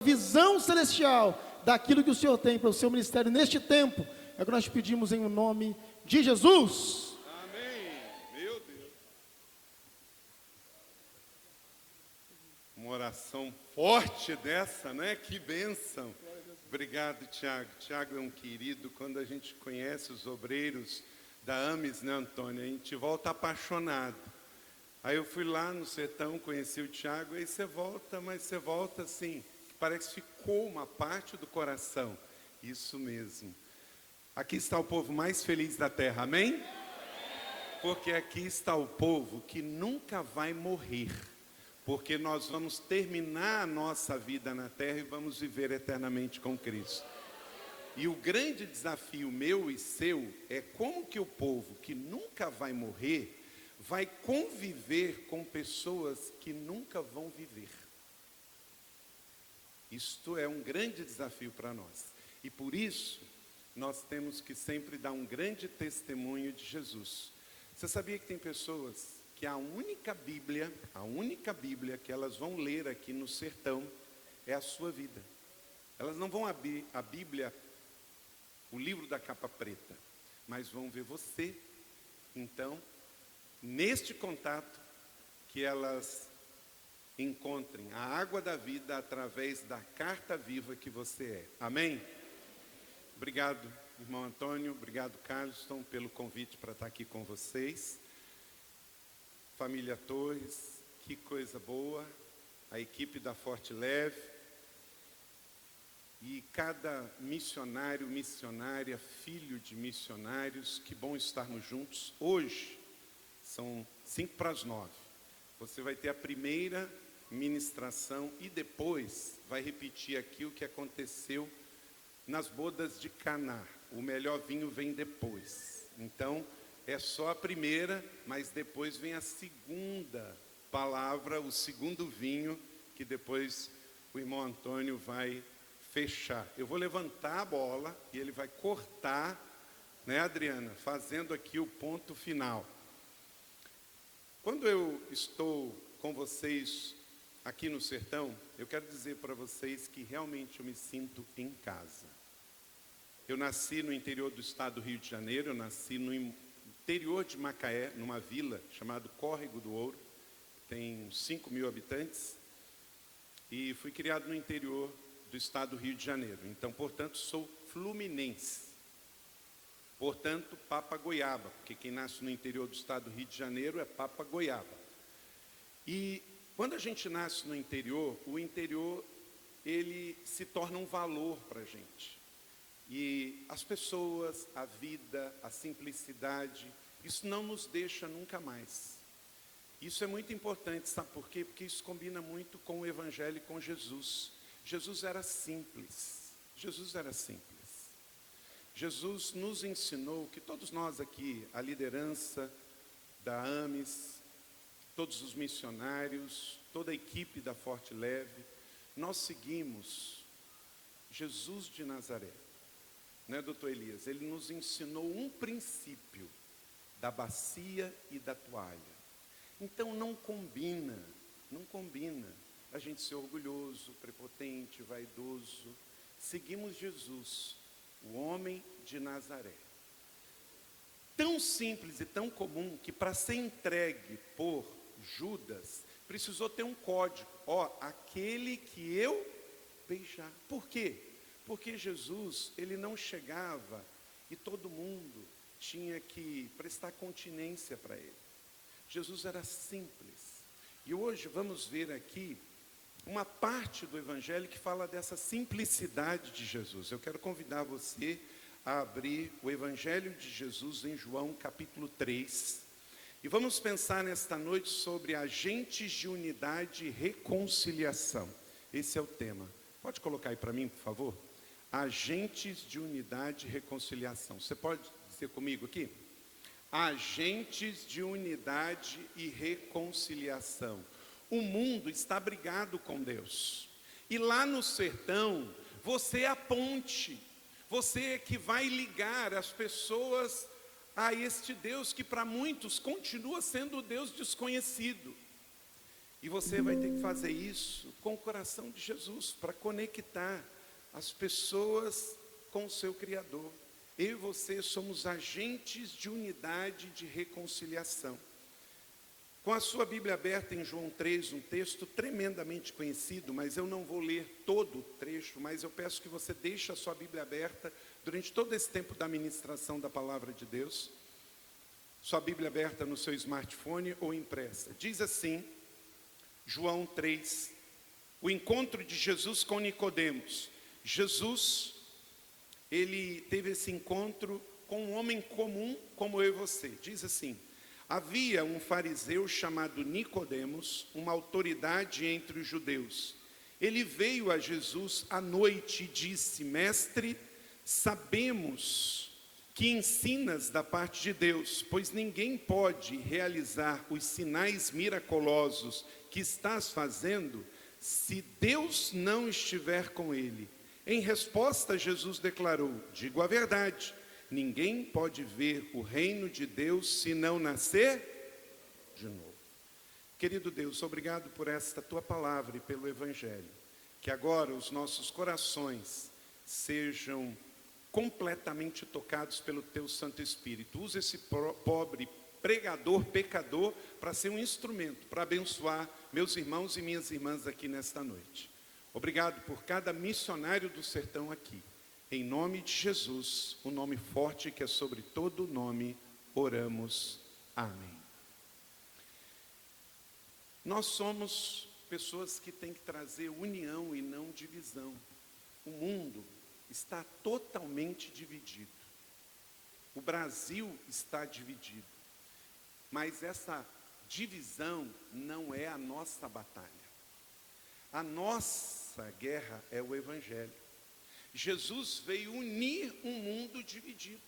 visão celestial daquilo que o Senhor tem para o seu ministério neste tempo. É o que nós pedimos em nome de Jesus. Amém. Meu Deus. Uma oração forte dessa, né? Que bênção. Obrigado, Tiago. Tiago é um querido. Quando a gente conhece os obreiros da AMES, né, Antônio? A gente volta apaixonado. Aí eu fui lá no sertão, conheci o Tiago, aí você volta, mas você volta assim, parece que ficou uma parte do coração. Isso mesmo. Aqui está o povo mais feliz da terra, amém? Porque aqui está o povo que nunca vai morrer. Porque nós vamos terminar a nossa vida na terra e vamos viver eternamente com Cristo. E o grande desafio meu e seu é como que o povo que nunca vai morrer vai conviver com pessoas que nunca vão viver. Isto é um grande desafio para nós. E por isso, nós temos que sempre dar um grande testemunho de Jesus. Você sabia que tem pessoas que a única Bíblia que elas vão ler aqui no sertão é a sua vida. Elas não vão abrir a Bíblia, o livro da capa preta, mas vão ver você. Então, neste contato, que elas encontrem a água da vida através da carta viva que você é. Amém? Obrigado, irmão Antônio, obrigado, Carlson, pelo convite para estar aqui com vocês. Família Torres, que coisa boa, a equipe da Forte Leve e cada missionário, missionária, filho de missionários, que bom estarmos juntos. Hoje, são 8:55. Você vai ter a primeira ministração e depois vai repetir aqui o que aconteceu nas bodas de Caná. O melhor vinho vem depois. Então, é só a primeira, mas depois vem a segunda palavra, o segundo vinho, que depois o irmão Antônio vai fechar. Eu vou levantar a bola e ele vai cortar, né, Adriana? Fazendo aqui o ponto final. Quando eu estou com vocês aqui no sertão, eu quero dizer para vocês que realmente eu me sinto em casa. Eu nasci no interior do estado do Rio de Janeiro, eu nasci no interior de Macaé, numa vila chamada Córrego do Ouro, tem 5.000 habitantes, e fui criado no interior do estado do Rio de Janeiro. Então, portanto, sou fluminense. Portanto, papa goiaba, porque quem nasce no interior do estado do Rio de Janeiro é papa goiaba. E quando a gente nasce no interior, o interior, ele se torna um valor para a gente. E as pessoas, a vida, a simplicidade, isso não nos deixa nunca mais. Isso é muito importante, sabe por quê? Porque isso combina muito com o Evangelho e com Jesus. Jesus era simples. Jesus era simples. Jesus nos ensinou que todos nós aqui, a liderança da AMES, todos os missionários, toda a equipe da Forte Leve, nós seguimos Jesus de Nazaré. Né, doutor Elias? Ele nos ensinou um princípio da bacia e da toalha. Então não combina a gente ser orgulhoso, prepotente, vaidoso. Seguimos Jesus, o homem de Nazaré. Tão simples e tão comum que para ser entregue por Judas, precisou ter um código. Aquele que eu beijar. Por quê? Porque Jesus, ele não chegava e todo mundo tinha que prestar continência para ele. Jesus era simples. E hoje vamos ver aqui uma parte do Evangelho que fala dessa simplicidade de Jesus. Eu quero convidar você a abrir o Evangelho de Jesus em João capítulo 3. E vamos pensar nesta noite sobre agentes de unidade e reconciliação. Esse é o tema. Pode colocar aí para mim, por favor? Agentes de unidade e reconciliação. Você pode dizer comigo aqui? Agentes de unidade e reconciliação. O mundo está brigado com Deus. E lá no sertão, você é a ponte. Você é que vai ligar as pessoas a este Deus que para muitos continua sendo o Deus desconhecido. E você vai ter que fazer isso com o coração de Jesus, para conectar as pessoas com o seu Criador. Eu e você somos agentes de unidade, de reconciliação. Com a sua Bíblia aberta em João 3, um texto tremendamente conhecido, mas eu não vou ler todo o trecho, mas eu peço que você deixe a sua Bíblia aberta durante todo esse tempo da ministração da Palavra de Deus. Sua Bíblia aberta no seu smartphone ou impressa. Diz assim, João 3, o encontro de Jesus com Nicodemos. Jesus, ele teve esse encontro com um homem comum como eu e você. Diz assim, havia um fariseu chamado Nicodemos, uma autoridade entre os judeus. Ele veio a Jesus à noite e disse, mestre, sabemos que ensinas da parte de Deus, pois ninguém pode realizar os sinais miraculosos que estás fazendo se Deus não estiver com ele. Em resposta, Jesus declarou, digo a verdade, ninguém pode ver o reino de Deus se não nascer de novo. Querido Deus, obrigado por esta tua palavra e pelo Evangelho. Que agora os nossos corações sejam completamente tocados pelo teu Santo Espírito. Usa esse pobre pregador, pecador, para ser um instrumento, para abençoar meus irmãos e minhas irmãs aqui nesta noite. Obrigado por cada missionário do sertão aqui. Em nome de Jesus, o nome forte que é sobre todo nome, oramos. Amém. Nós somos pessoas que têm que trazer união e não divisão. O mundo está totalmente dividido. O Brasil está dividido. Mas essa divisão não é a nossa batalha. A nossa guerra é o Evangelho. Jesus veio unir um mundo dividido.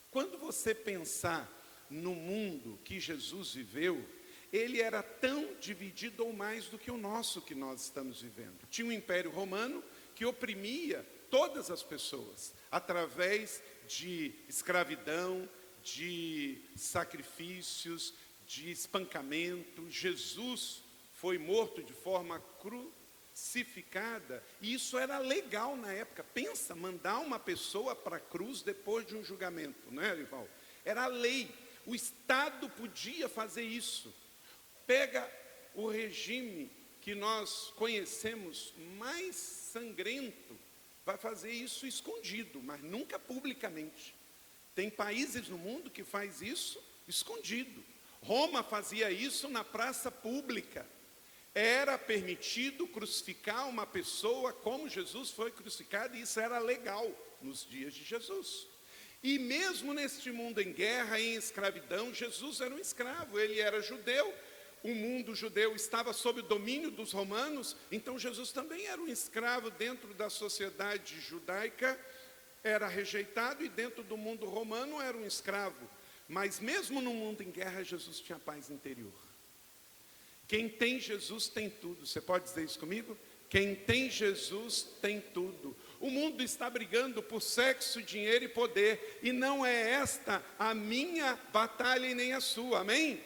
Quando você pensar no mundo que Jesus viveu, ele era tão dividido ou mais do que o nosso que nós estamos vivendo. Tinha um Império Romano que oprimia todas as pessoas, através de escravidão, de sacrifícios, de espancamento. Jesus foi morto de forma crucificada, e isso era legal na época. Pensa, mandar uma pessoa para a cruz depois de um julgamento, não é, Rival? Era lei, o Estado podia fazer isso. Pega o regime que nós conhecemos mais sangrento, vai fazer isso escondido, mas nunca publicamente. Tem países no mundo que faz isso escondido. Roma fazia isso na praça pública. Era permitido crucificar uma pessoa como Jesus foi crucificado, e isso era legal nos dias de Jesus. E mesmo neste mundo em guerra, em escravidão, Jesus era um escravo, ele era judeu. O mundo judeu estava sob o domínio dos romanos, então Jesus também era um escravo dentro da sociedade judaica, era rejeitado, e dentro do mundo romano era um escravo. Mas mesmo no mundo em guerra, Jesus tinha paz interior. Quem tem Jesus tem tudo. Você pode dizer isso comigo? Quem tem Jesus tem tudo. O mundo está brigando por sexo, dinheiro e poder, e não é esta a minha batalha e nem a sua, amém?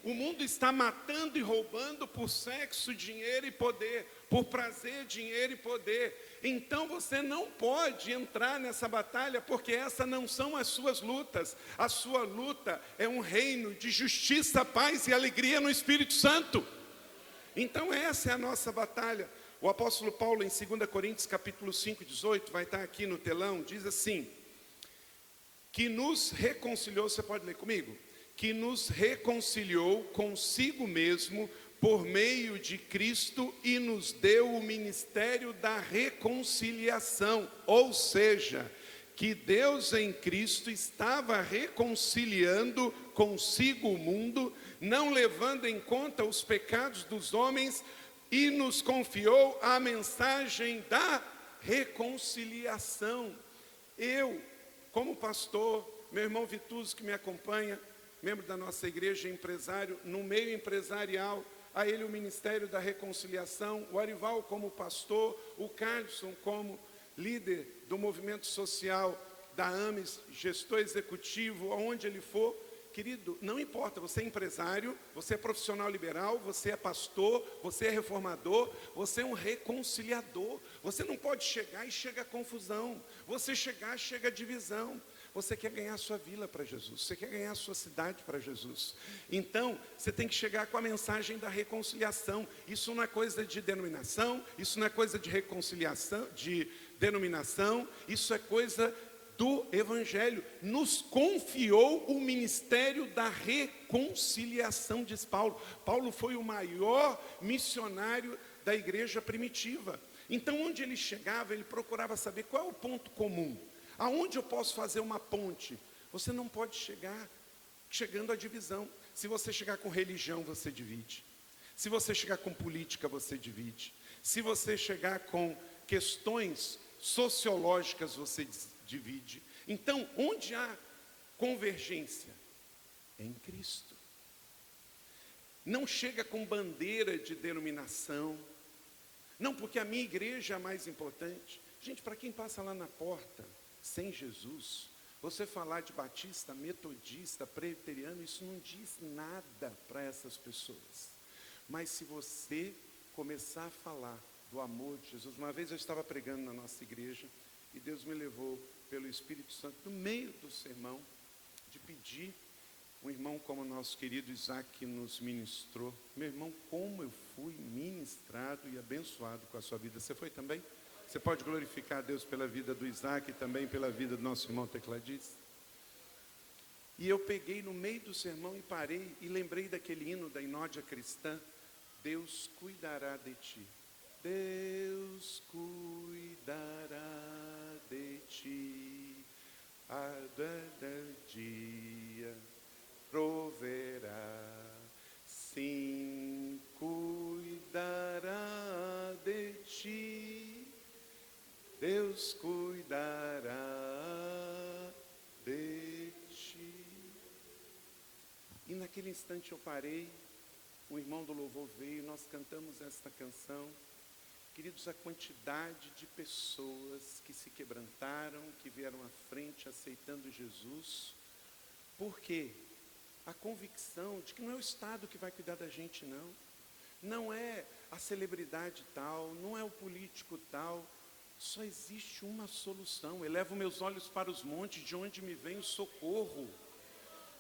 O mundo está matando e roubando por sexo, dinheiro e poder, por prazer, dinheiro e poder. Então você não pode entrar nessa batalha, porque essas não são as suas lutas. A sua luta é um reino de justiça, paz e alegria no Espírito Santo. Então essa é a nossa batalha. O apóstolo Paulo, em 2 Coríntios capítulo 5, 18, vai estar aqui no telão, diz assim, que nos reconciliou, você pode ler comigo? Que nos reconciliou consigo mesmo por meio de Cristo e nos deu o ministério da reconciliação. Ou seja, que Deus em Cristo estava reconciliando consigo o mundo, não levando em conta os pecados dos homens, e nos confiou a mensagem da reconciliação. Eu, como pastor, meu irmão Vituso que me acompanha, membro da nossa igreja, empresário, no meio empresarial, a ele o Ministério da Reconciliação, o Arival como pastor, o Carlson como líder do movimento social da AMES, gestor executivo, aonde ele for, querido, não importa, você é empresário, você é profissional liberal, você é pastor, você é reformador, você é um reconciliador. Você não pode chegar e chega a confusão. Você chegar, chega a divisão. Você quer ganhar a sua vila para Jesus, você quer ganhar a sua cidade para Jesus. Então, você tem que chegar com a mensagem da reconciliação. Isso não é coisa de denominação, isso não é coisa de reconciliação, de denominação, isso é coisa do Evangelho. Nos confiou o ministério da reconciliação, diz Paulo. Paulo foi o maior missionário da igreja primitiva. Então, onde ele chegava, ele procurava saber qual é o ponto comum. Aonde eu posso fazer uma ponte? Você não pode chegar chegando à divisão. Se você chegar com religião, você divide. Se você chegar com política, você divide. Se você chegar com questões sociológicas, você divide. Então, onde há convergência? É em Cristo. Não chega com bandeira de denominação. Não, porque a minha igreja é a mais importante. Gente, para quem passa lá na porta, sem Jesus, você falar de batista, metodista, presbiteriano, isso não diz nada para essas pessoas. Mas se você começar a falar do amor de Jesus, uma vez eu estava pregando na nossa igreja, e Deus me levou pelo Espírito Santo, no meio do sermão, de pedir um irmão como o nosso querido Isaac, que nos ministrou. Meu irmão, como eu fui ministrado e abençoado com a sua vida. Você foi também? Você pode glorificar a Deus pela vida do Isaac e também pela vida do nosso irmão tecladista? E eu peguei no meio do sermão e parei e lembrei daquele hino da Inódia Cristã: Deus cuidará de ti. Deus cuidará de ti, a cada dia proverá, sim, cuidará de ti, Deus cuidará de ti. E naquele instante eu parei, o irmão do louvor veio, nós cantamos esta canção. Queridos, a quantidade de pessoas que se quebrantaram, que vieram à frente aceitando Jesus, porque a convicção de que não é o Estado que vai cuidar da gente, não é a celebridade tal, não é o político tal, só existe uma solução. Elevo meus olhos para os montes, de onde me vem o socorro.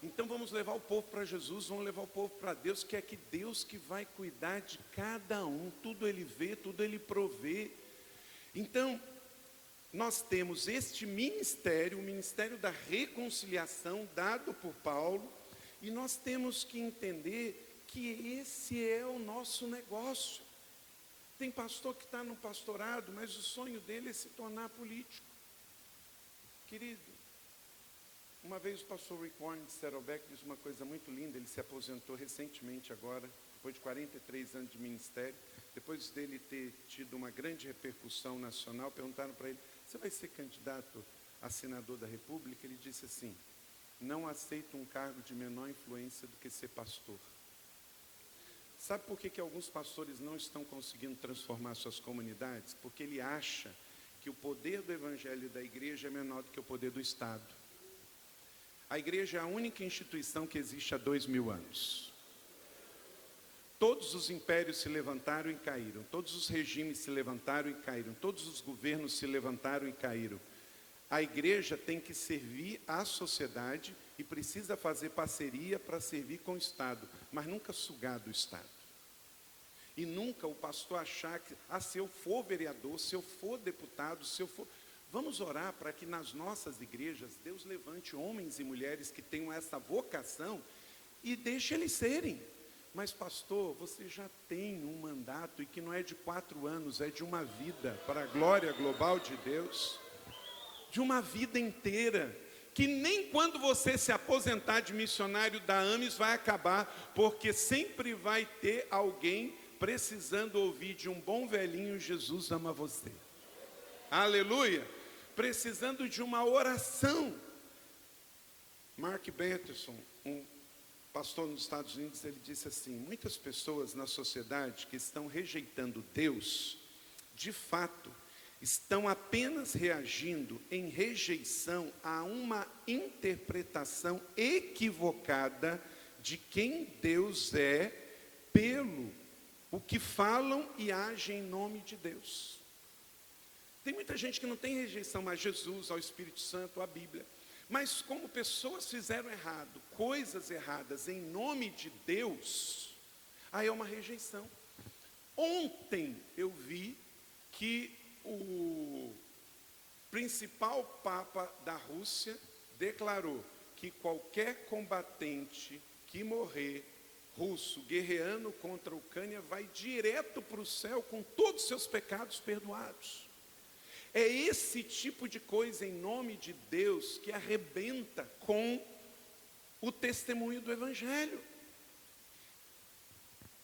Então vamos levar o povo para Jesus, vamos levar o povo para Deus, que é que Deus que vai cuidar de cada um, tudo Ele vê, tudo Ele provê. Então, nós temos este ministério, o ministério da reconciliação dado por Paulo, e nós temos que entender que esse é o nosso negócio. Tem pastor que está no pastorado, mas o sonho dele é se tornar político. Querido, uma vez o pastor Rick Warren de Saddleback disse uma coisa muito linda. Ele se aposentou recentemente agora, depois de 43 anos de ministério. Depois dele ter tido uma grande repercussão nacional, perguntaram para ele: você vai ser candidato a senador da República? Ele disse assim: não aceito um cargo de menor influência do que ser pastor. Sabe por que alguns pastores não estão conseguindo transformar suas comunidades? Porque ele acha que o poder do evangelho e da igreja é menor do que o poder do Estado. A igreja é a única instituição que existe há 2000 anos. Todos os impérios se levantaram e caíram, todos os regimes se levantaram e caíram, todos os governos se levantaram e caíram. A igreja tem que servir à sociedade e precisa fazer parceria para servir com o Estado, mas nunca sugar do Estado. E nunca o pastor achar que, se eu for vereador, se eu for deputado, se eu for... Vamos orar para que nas nossas igrejas Deus levante homens e mulheres que tenham essa vocação e deixe eles serem. Mas pastor, você já tem um mandato, e que não é de 4 anos, é de uma vida, para a glória global de Deus, de uma vida inteira, que nem quando você se aposentar de missionário da AMES vai acabar, porque sempre vai ter alguém precisando ouvir de um bom velhinho: Jesus ama você. Aleluia! Precisando de uma oração. Mark Batterson, um pastor nos Estados Unidos, ele disse assim: muitas pessoas na sociedade que estão rejeitando Deus, de fato, estão apenas reagindo em rejeição a uma interpretação equivocada de quem Deus é, pelo o que falam e agem em nome de Deus. Tem muita gente que não tem rejeição a Jesus, ao Espírito Santo, à Bíblia, mas como pessoas fizeram errado, coisas erradas em nome de Deus, aí é uma rejeição. Ontem eu vi que o principal Papa da Rússia declarou que qualquer combatente que morrer russo guerreando contra a Ucrânia vai direto para o céu com todos os seus pecados perdoados. É esse tipo de coisa em nome de Deus que arrebenta com o testemunho do Evangelho.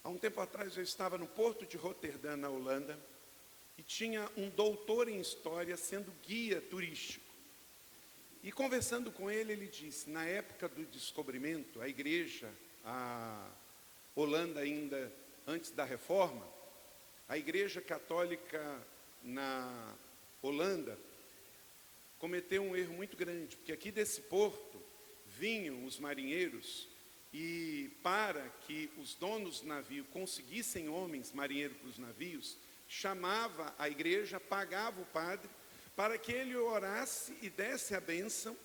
Há um tempo atrás eu estava no porto de Roterdã, na Holanda, e tinha um doutor em história sendo guia turístico. E conversando com ele, ele disse, na época do descobrimento, a igreja, a Holanda ainda antes da reforma, a igreja católica na Holanda cometeu um erro muito grande, porque aqui desse porto vinham os marinheiros e para que os donos do navio conseguissem homens marinheiros para os navios, chamava a igreja, pagava o padre, para que ele orasse e desse a bênção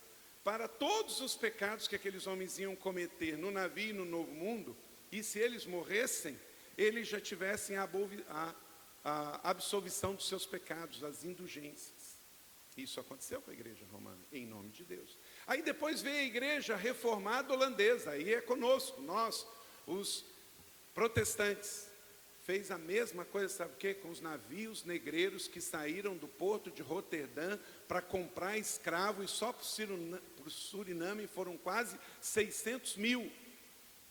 para todos os pecados que aqueles homens iam cometer no navio e no novo mundo, e se eles morressem, eles já tivessem a absolvição dos seus pecados, as indulgências. Isso aconteceu com a igreja romana, em nome de Deus. Aí depois veio a igreja reformada holandesa, aí é conosco, nós, os protestantes. Fez a mesma coisa, sabe o quê? Com os navios negreiros que saíram do porto de Roterdã para comprar escravo, e só para o Suriname foram quase 600 mil.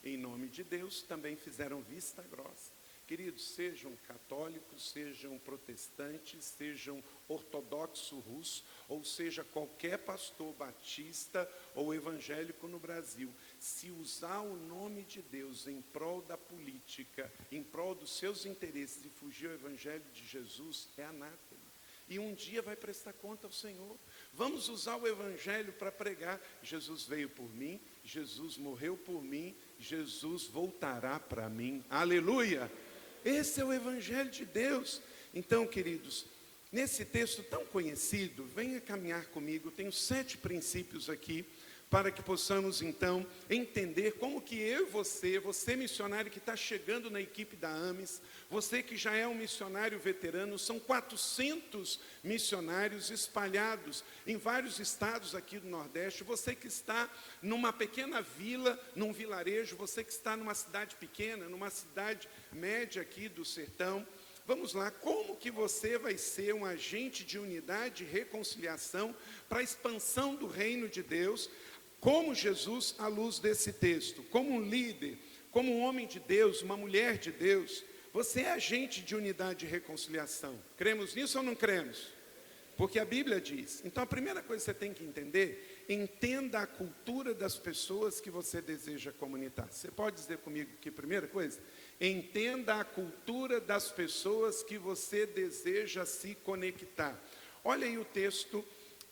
Em nome de Deus, também fizeram vista grossa. Queridos, sejam católicos, sejam protestantes, sejam ortodoxo russo, ou seja, qualquer pastor batista ou evangélico no Brasil, se usar o nome de Deus em prol da política, em prol dos seus interesses e fugir ao evangelho de Jesus, é anátema. E um dia vai prestar conta ao Senhor. Vamos usar o evangelho para pregar. Jesus veio por mim, Jesus morreu por mim, Jesus voltará para mim. Aleluia! Esse é o evangelho de Deus. Então, queridos, nesse texto tão conhecido, venha caminhar comigo. Tenho 7 princípios aqui, para que possamos então entender como que eu e você missionário que está chegando na equipe da AMES, você que já é um missionário veterano, são 400 missionários espalhados em vários estados aqui do Nordeste, você que está numa pequena vila, num vilarejo, você que está numa cidade pequena, numa cidade média aqui do sertão. Vamos lá, como que você vai ser um agente de unidade e reconciliação para a expansão do reino de Deus, como Jesus, à luz desse texto, como um líder, como um homem de Deus, uma mulher de Deus, você é agente de unidade e reconciliação. Cremos nisso ou não cremos? Porque a Bíblia diz. Então a primeira coisa que você tem que entender, entenda a cultura das pessoas que você deseja comunicar. Você pode dizer comigo que primeira coisa? Entenda a cultura das pessoas que você deseja se conectar. Olha aí o texto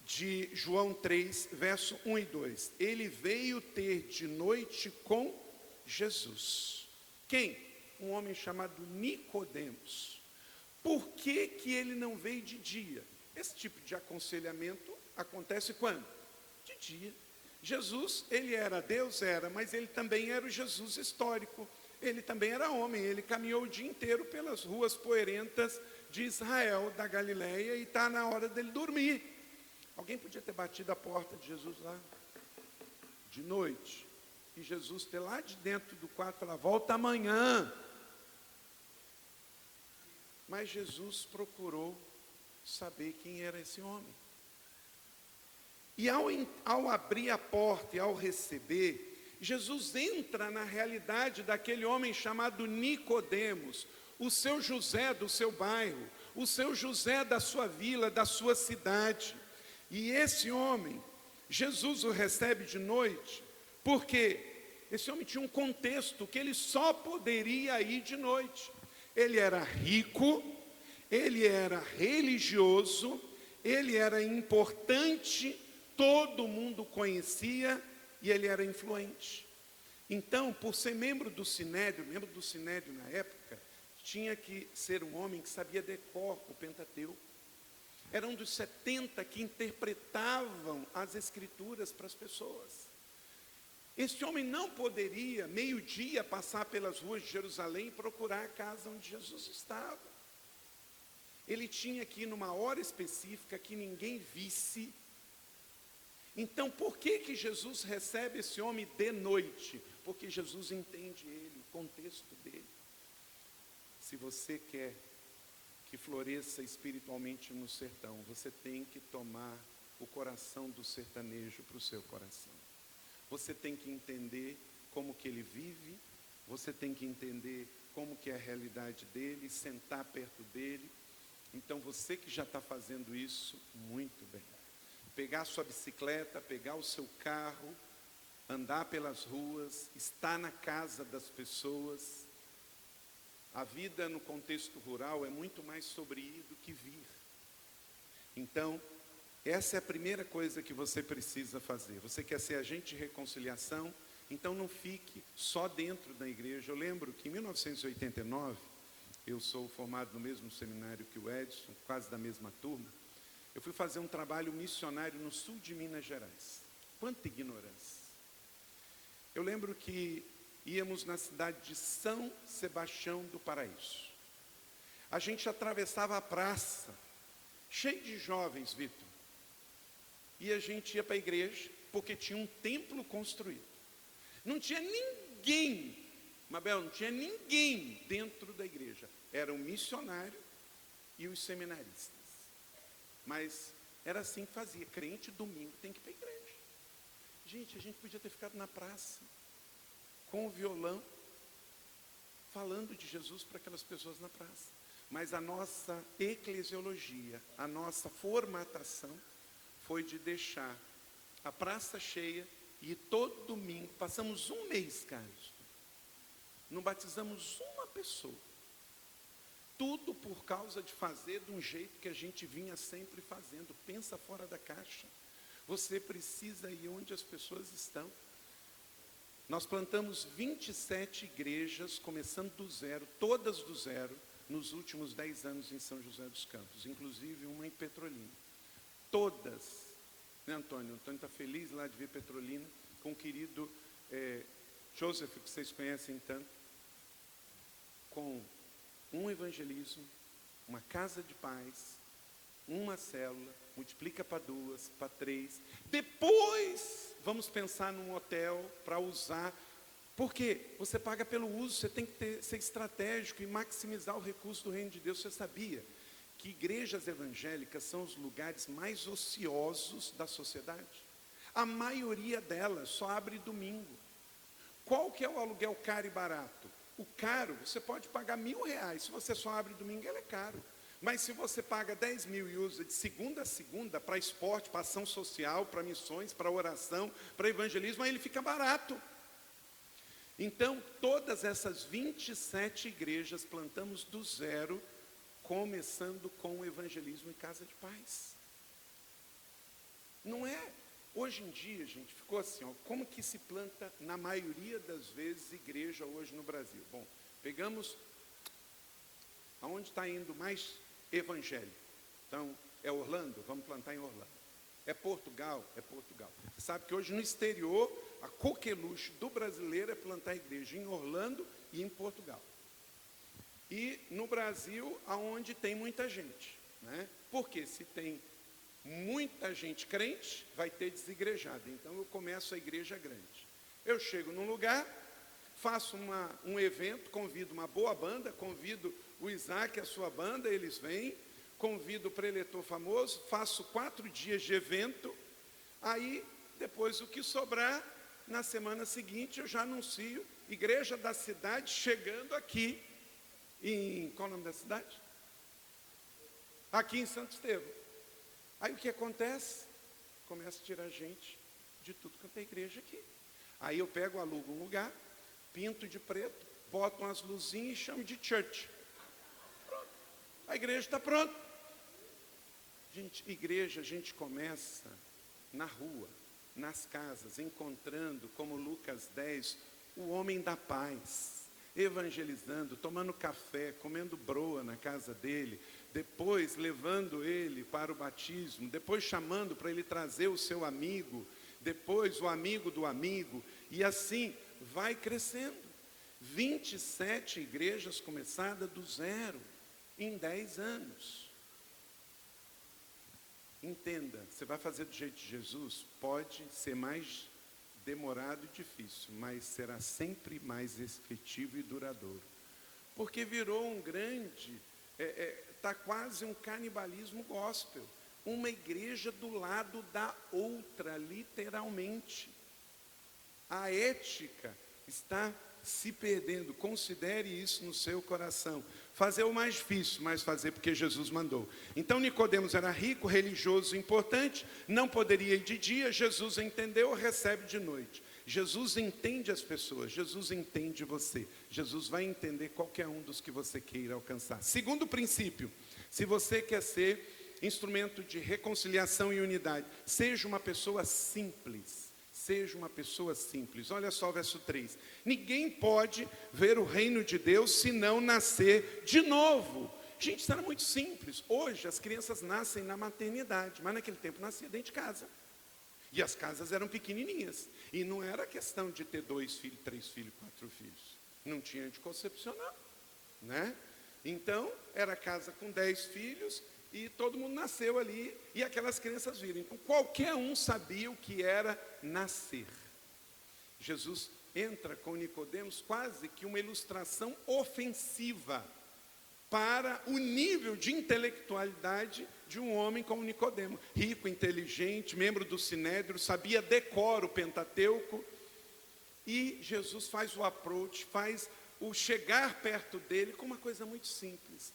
de João 3, verso 1 e 2. Ele veio ter de noite com Jesus. Quem? Um homem chamado Nicodemos. Por que que ele não veio de dia? Esse tipo de aconselhamento acontece quando? De dia. Jesus, ele era Deus, mas ele também era o Jesus histórico. Ele também era homem, ele caminhou o dia inteiro pelas ruas poeirentas de Israel, da Galileia, e está na hora dele dormir. Alguém podia ter batido a porta de Jesus lá, de noite, e Jesus ter lá de dentro do quarto falar, volta amanhã. Mas Jesus procurou saber quem era esse homem. E ao abrir a porta e ao receber, Jesus entra na realidade daquele homem chamado Nicodemos, o seu José do seu bairro, o seu José da sua vila, da sua cidade. E esse homem, Jesus o recebe de noite, porque esse homem tinha um contexto que ele só poderia ir de noite. Ele era rico, ele era religioso, ele era importante, todo mundo conhecia e ele era influente. Então, por ser membro do Sinédrio na época, tinha que ser um homem que sabia decor o Pentateuco. Era um dos 70 que interpretavam as Escrituras para as pessoas. Esse homem não poderia, meio-dia, passar pelas ruas de Jerusalém e procurar a casa onde Jesus estava. Ele tinha que ir numa hora específica que ninguém visse. Então, por que Jesus recebe esse homem de noite? Porque Jesus entende ele, o contexto dele. Se você quer que floresça espiritualmente no sertão, você tem que tomar o coração do sertanejo para o seu coração. Você tem que entender como que ele vive, você tem que entender como que é a realidade dele, sentar perto dele. Então, você que já está fazendo isso, muito bem. Pegar a sua bicicleta, pegar o seu carro, andar pelas ruas, estar na casa das pessoas. A vida no contexto rural é muito mais sobre ir do que vir. Então, essa é a primeira coisa que você precisa fazer. Você quer ser agente de reconciliação? Então não fique só dentro da igreja. Eu lembro que em 1989, eu sou formado no mesmo seminário que o Edson, quase da mesma turma. Eu fui fazer um trabalho missionário no sul de Minas Gerais. Quanta ignorância! Eu lembro que íamos na cidade de São Sebastião do Paraíso. A gente atravessava a praça, cheio de jovens, Vitor. E a gente ia para a igreja, porque tinha um templo construído. Não tinha ninguém, Mabel, não tinha ninguém dentro da igreja. Era o missionário e os seminaristas. Mas era assim que fazia. Crente, domingo, tem que ir para a igreja. Gente, a gente podia ter ficado na praça, com o violão, falando de Jesus para aquelas pessoas na praça. Mas a nossa eclesiologia, a nossa formatação, foi de deixar a praça cheia e todo domingo, passamos um mês, Carlos, não batizamos uma pessoa. Tudo por causa de fazer de um jeito que a gente vinha sempre fazendo. Pensa fora da caixa. Você precisa ir onde as pessoas estão. Nós plantamos 27 igrejas, começando do zero, todas do zero, nos últimos 10 anos em São José dos Campos, inclusive uma em Petrolina. Todas, né, Antônio? O Antônio está feliz lá de ver Petrolina, com o querido Joseph, que vocês conhecem tanto, com um evangelismo, uma casa de paz, uma célula, multiplica para 2, para 3. Depois, vamos pensar num hotel para usar, porque você paga pelo uso, você tem que ser estratégico e maximizar o recurso do reino de Deus. Você sabia que igrejas evangélicas são os lugares mais ociosos da sociedade? A maioria delas só abre domingo. Qual que é o aluguel caro e barato? O caro, você pode pagar R$1.000, se você só abre domingo, ele é caro. Mas se você paga 10 mil e usa de segunda a segunda para esporte, para ação social, para missões, para oração, para evangelismo, aí ele fica barato. Então, todas essas 27 igrejas plantamos do zero, começando com o evangelismo em casa de paz. Não é? Hoje em dia, gente, ficou assim, ó, como que se planta, na maioria das vezes, igreja hoje no Brasil? Bom, pegamos aonde está indo mais evangélico. Então, é Orlando? Vamos plantar em Orlando. É Portugal? É Portugal. Você sabe que hoje no exterior, a coqueluche do brasileiro é plantar igreja em Orlando e em Portugal. E no Brasil, aonde tem muita gente, né? Porque se tem muita gente crente, vai ter desigrejado. Então eu começo a igreja grande. Eu chego num lugar, faço um evento, convido uma boa banda, convido o Isaac e a sua banda, eles vêm, convido o preletor famoso, faço 4 dias de evento, aí depois o que sobrar, na semana seguinte eu já anuncio, igreja da cidade chegando aqui, qual é o nome da cidade? Aqui em Santo Estevão. Aí o que acontece? Começa a tirar gente de tudo quanto é igreja aqui. Aí eu pego, alugo um lugar, pinto de preto, boto umas luzinhas e chamo de church. Pronto. A igreja está pronta. Gente, igreja a gente começa na rua, nas casas, encontrando, como Lucas 10, o homem da paz, evangelizando, tomando café, comendo broa na casa dele, depois levando ele para o batismo, depois chamando para ele trazer o seu amigo, depois o amigo do amigo, e assim vai crescendo. 27 igrejas começadas do zero, em 10 anos. Entenda, você vai fazer do jeito de Jesus, pode ser mais demorado e difícil, mas será sempre mais efetivo e duradouro. Porque virou um grande, está quase um canibalismo gospel. Uma igreja do lado da outra, literalmente. A ética está se perdendo. Considere isso no seu coração. Fazer o mais difícil, mas fazer porque Jesus mandou. Então Nicodemos era rico, religioso, importante, não poderia ir de dia. Jesus entendeu, recebe de noite. Jesus entende as pessoas, Jesus entende você. Jesus vai entender qualquer um dos que você queira alcançar. Segundo princípio, se você quer ser instrumento de reconciliação e unidade, seja uma pessoa simples. Seja uma pessoa simples. Olha só o verso 3. Ninguém pode ver o reino de Deus se não nascer de novo. Gente, isso era muito simples. Hoje as crianças nascem na maternidade, mas naquele tempo nascia dentro de casa. E as casas eram pequenininhas. E não era questão de ter 2 filhos, 3 filhos, 4 filhos. Não tinha anticoncepcional, né? Então, era casa com 10 filhos e todo mundo nasceu ali e aquelas crianças viram. Então, qualquer um sabia o que era nascer. Jesus entra com Nicodemos quase que uma ilustração ofensiva para o nível de intelectualidade de um homem como Nicodemo, rico, inteligente, membro do Sinédrio, sabia decor o Pentateuco, e Jesus faz o approach, faz o chegar perto dele com uma coisa muito simples,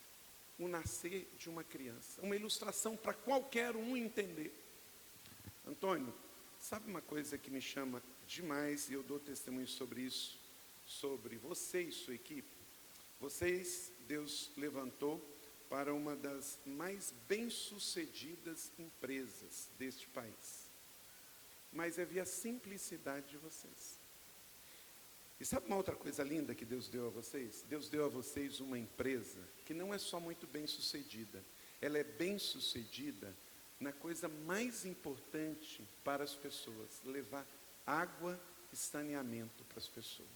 o nascer de uma criança, uma ilustração para qualquer um entender. Antônio, sabe uma coisa que me chama demais, e eu dou testemunho sobre isso, sobre você e sua equipe? Vocês, Deus levantou para uma das mais bem-sucedidas empresas deste país. Mas havia a simplicidade de vocês. E sabe uma outra coisa linda que Deus deu a vocês? Deus deu a vocês uma empresa que não é só muito bem-sucedida. Ela é bem-sucedida na coisa mais importante para as pessoas, levar água e saneamento para as pessoas.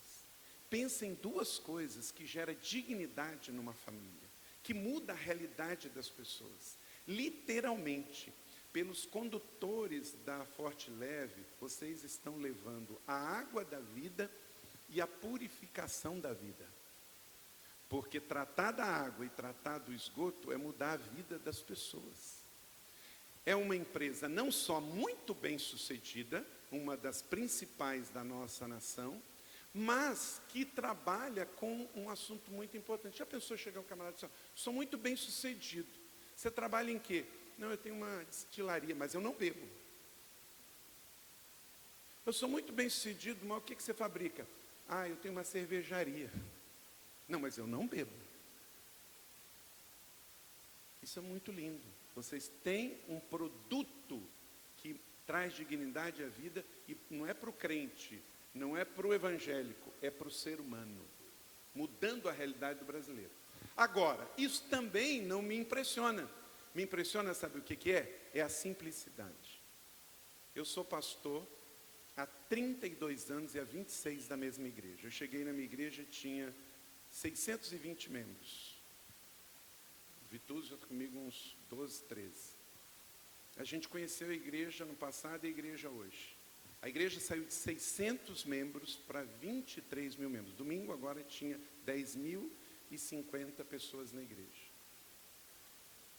Pensa em 2 coisas que geram dignidade numa família, que muda a realidade das pessoas. Literalmente, pelos condutores da Forte Leve, vocês estão levando a água da vida e a purificação da vida. Porque tratar da água e tratar do esgoto é mudar a vida das pessoas. É uma empresa não só muito bem sucedida, uma das principais da nossa nação, mas que trabalha com um assunto muito importante. Já pensou chegar um camarada e dizer, sou muito bem sucedido. Você trabalha em quê? Não, eu tenho uma destilaria, mas eu não bebo. Eu sou muito bem sucedido, mas o que você fabrica? Ah, eu tenho uma cervejaria. Não, mas eu não bebo. Isso é muito lindo. Vocês têm um produto que traz dignidade à vida, e não é para o crente, não é para o evangélico, é para o ser humano, mudando a realidade do brasileiro. Agora, isso também não me impressiona. Me impressiona, sabe o que é? É a simplicidade. Eu sou pastor há 32 anos e há 26 da mesma igreja. Eu cheguei na minha igreja e tinha 620 membros. Vitúzio está comigo uns 12, 13. A gente conheceu a igreja no passado e a igreja hoje. A igreja saiu de 600 membros para 23 mil membros. Domingo agora tinha 10.050 pessoas na igreja.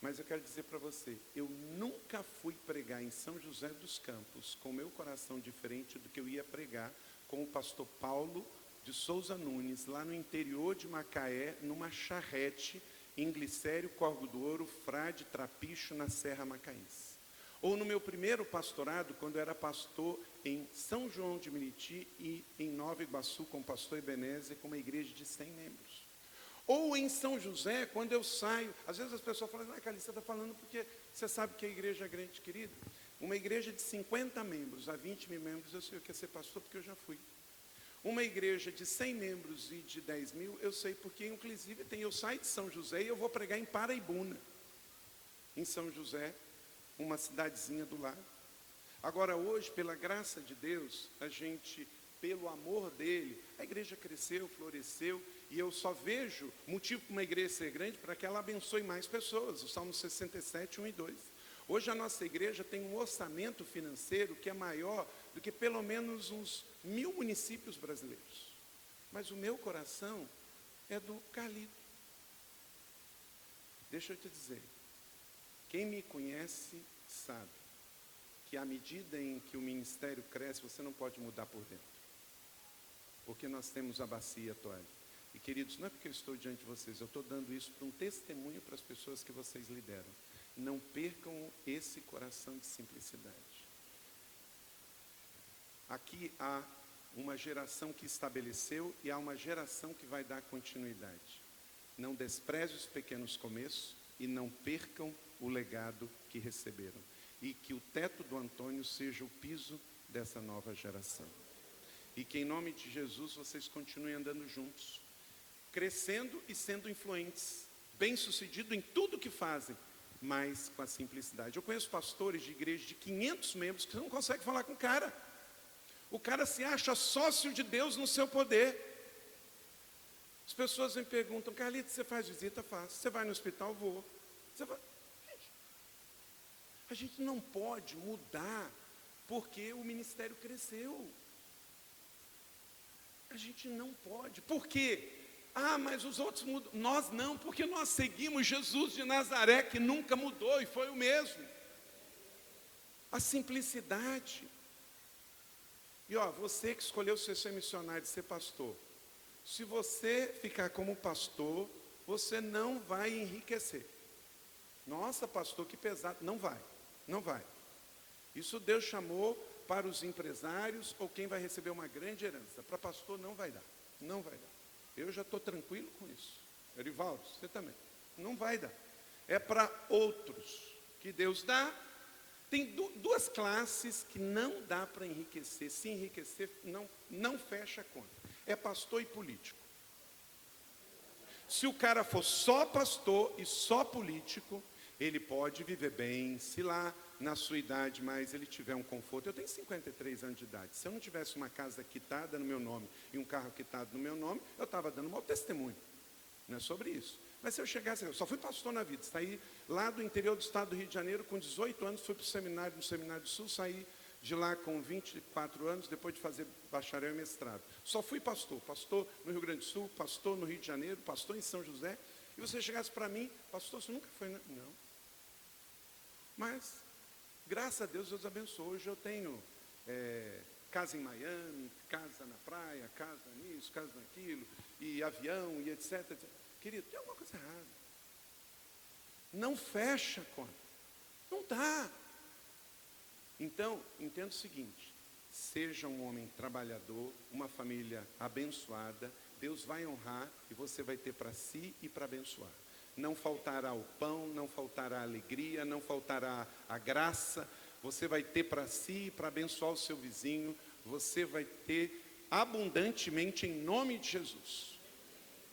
Mas eu quero dizer para você, eu nunca fui pregar em São José dos Campos com o meu coração diferente do que eu ia pregar com o pastor Paulo de Souza Nunes, lá no interior de Macaé, numa charrete, em Glicério, Corgo do Ouro, Frade, Trapicho, na Serra Macaense. Ou no meu primeiro pastorado, quando eu era pastor em São João de Meriti e em Nova Iguaçu, com o pastor Ebenezer, com uma igreja de 100 membros. Ou em São José, quando eu saio, às vezes as pessoas falam, Carlinhos, você está falando porque você sabe que a igreja é grande, querido. Uma igreja de 50 membros a 20 mil membros, eu sei o que é ser pastor, porque eu já fui. Uma igreja de 100 membros e de 10 mil, eu sei porque, inclusive, eu saio de São José e eu vou pregar em Paraibuna, em São José, uma cidadezinha do lado. Agora, hoje, pela graça de Deus, a gente, pelo amor dele, a igreja cresceu, floresceu, e eu só vejo motivo para uma igreja ser grande para que ela abençoe mais pessoas. O Salmo 67, 1 e 2. Hoje a nossa igreja tem um orçamento financeiro que é maior do que pelo menos uns 1000 municípios brasileiros. Mas o meu coração é do Carlito. Deixa eu te dizer, quem me conhece sabe que à medida em que o ministério cresce, você não pode mudar por dentro. Porque nós temos a bacia e a toalha. E queridos, não é porque eu estou diante de vocês, eu estou dando isso para um testemunho para as pessoas que vocês lideram. Não percam esse coração de simplicidade. Aqui há uma geração que estabeleceu e há uma geração que vai dar continuidade. Não despreze os pequenos começos e não percam o legado que receberam. E que o teto do Antônio seja o piso dessa nova geração. E que em nome de Jesus vocês continuem andando juntos, crescendo e sendo influentes, bem-sucedidos em tudo que fazem, mas com a simplicidade. Eu conheço pastores de igreja de 500 membros que não conseguem falar com o cara. O cara se acha sócio de Deus no seu poder. As pessoas me perguntam, Carlito, você faz visita? Faço. Você vai no hospital? Vou. Você vai... A gente não pode mudar porque o ministério cresceu. A gente não pode. Por quê? Mas os outros mudam. Nós não, porque nós seguimos Jesus de Nazaré, que nunca mudou e foi o mesmo. A simplicidade. E você que escolheu ser missionário, ser pastor, se você ficar como pastor, você não vai enriquecer. Nossa, pastor, que pesado. Não vai, não vai. Isso Deus chamou para os empresários ou quem vai receber uma grande herança. Para pastor não vai dar, não vai dar. Eu já estou tranquilo com isso. Erivaldo, você também. Não vai dar. É para outros que Deus dá. Tem duas classes que não dá para enriquecer. Se enriquecer, não fecha a conta. É pastor e político. Se o cara for só pastor e só político, ele pode viver bem, se lá na sua idade, mas ele tiver um conforto. Eu tenho 53 anos de idade. Se eu não tivesse uma casa quitada no meu nome e um carro quitado no meu nome, eu estava dando mau testemunho. Não é sobre isso. Mas se eu chegasse, eu só fui pastor na vida, saí lá do interior do estado do Rio de Janeiro, com 18 anos, fui para o seminário, no Seminário do Sul, saí de lá com 24 anos, depois de fazer bacharel e mestrado. Só fui pastor, pastor no Rio Grande do Sul, pastor no Rio de Janeiro, pastor em São José, e você chegasse para mim, pastor, você nunca foi, né? Não. Mas, graças a Deus, Deus abençoou. Hoje eu tenho casa em Miami, casa na praia, casa nisso, casa naquilo, e avião, e etc, etc. Querido, tem alguma coisa errada. Não fecha a conta. Não dá. Então, entenda o seguinte, seja um homem trabalhador, uma família abençoada, Deus vai honrar e você vai ter para si e para abençoar. Não faltará o pão, não faltará a alegria, não faltará a graça, você vai ter para si e para abençoar o seu vizinho, você vai ter abundantemente em nome de Jesus.